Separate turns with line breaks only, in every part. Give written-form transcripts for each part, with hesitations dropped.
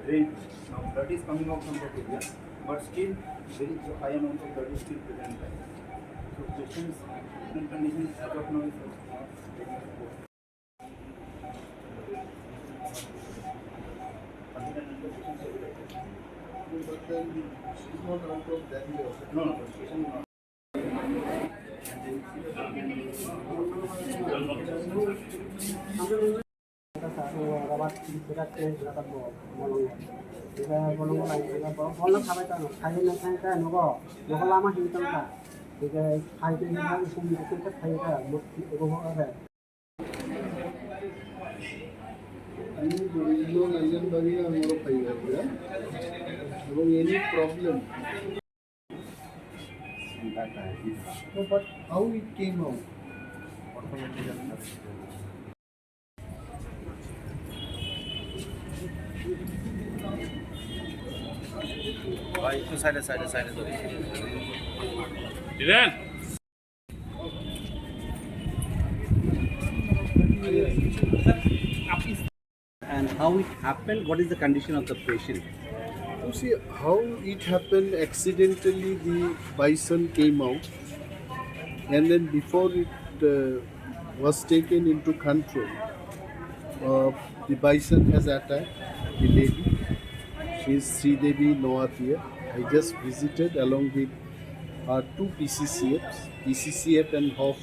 Drain. Now dirt is coming out from that area, but still very high amount of dirt is still present there. So patient's condition as of now is not very poor.
But then she's not out of that way.
No, patient is not.
Rabat berat rabat bolong. Jika bolong lain, jika bolong kami tahu, kaya nak kaya nuko, nuko lama hitam tak. Jika kaya ini lagi sumber kita kaya kan, mesti nuko ada.
Ini dulu najan bagi orang orang kaya ya. Kalau any problem. So, but how it came out?
Side.
And how it happened? What is the condition of the patient?
You see how it happened accidentally. The bison came out, and then before it was taken into control, the bison has attacked the lady. She is Sridevi Noatia. I just visited along with our two PCCF and Hof.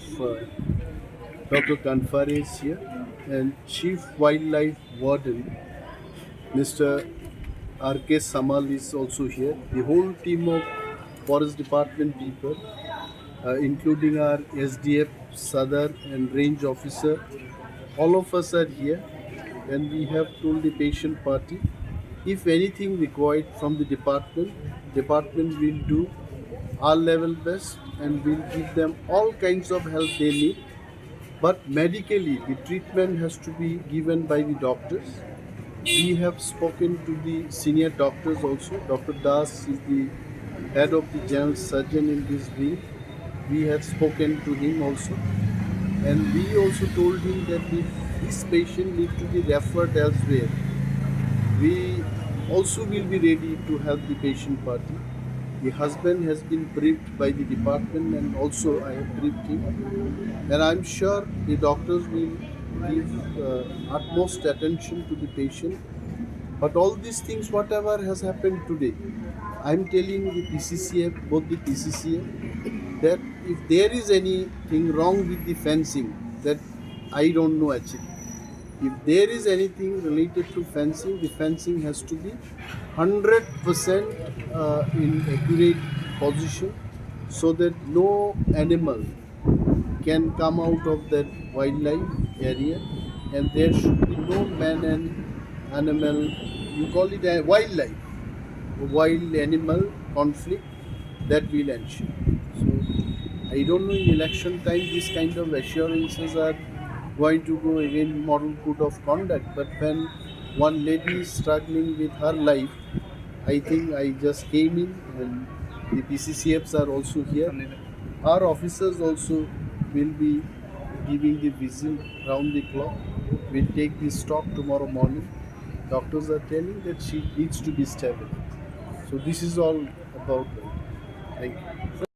Dr. Kanfare is here, and Chief Wildlife Warden, Mr. R.K. Samal is also here. The whole team of Forest Department people, including our SDF, Sadar and Range Officer, all of us are here, and we have told the patient party, if anything required from the department will do our level best and will give them all kinds of help they need. But medically, the treatment has to be given by the doctors. We have spoken to the senior doctors also. Dr. Das is the head of the general surgeon in this wing. We had spoken to him also. And we also told him that if this patient needs to be referred elsewhere, we also will be ready to help the patient party. The husband has been briefed by the department, and also I have briefed him. And I'm sure the doctors will give utmost attention to the patient. But all these things, whatever has happened today, I'm telling the PCCF, both the PCCF, that if there is anything wrong with the fencing, that I don't know actually. If there is anything related to fencing, the fencing has to be 100% in accurate position, so that no animal can come out of that wildlife area, and there should be no man and animal, you call it a wildlife, wild animal conflict that will ensure. So I don't know, in election time these kind of assurances are going to go against moral code of conduct, but when one lady is struggling with her life, I think I just came in, and the PCCFs are also here. Our officers also will be giving the visit round the clock. We'll take this stock tomorrow morning. Doctors are telling that she needs to be stable. So this is all about that. Thank you.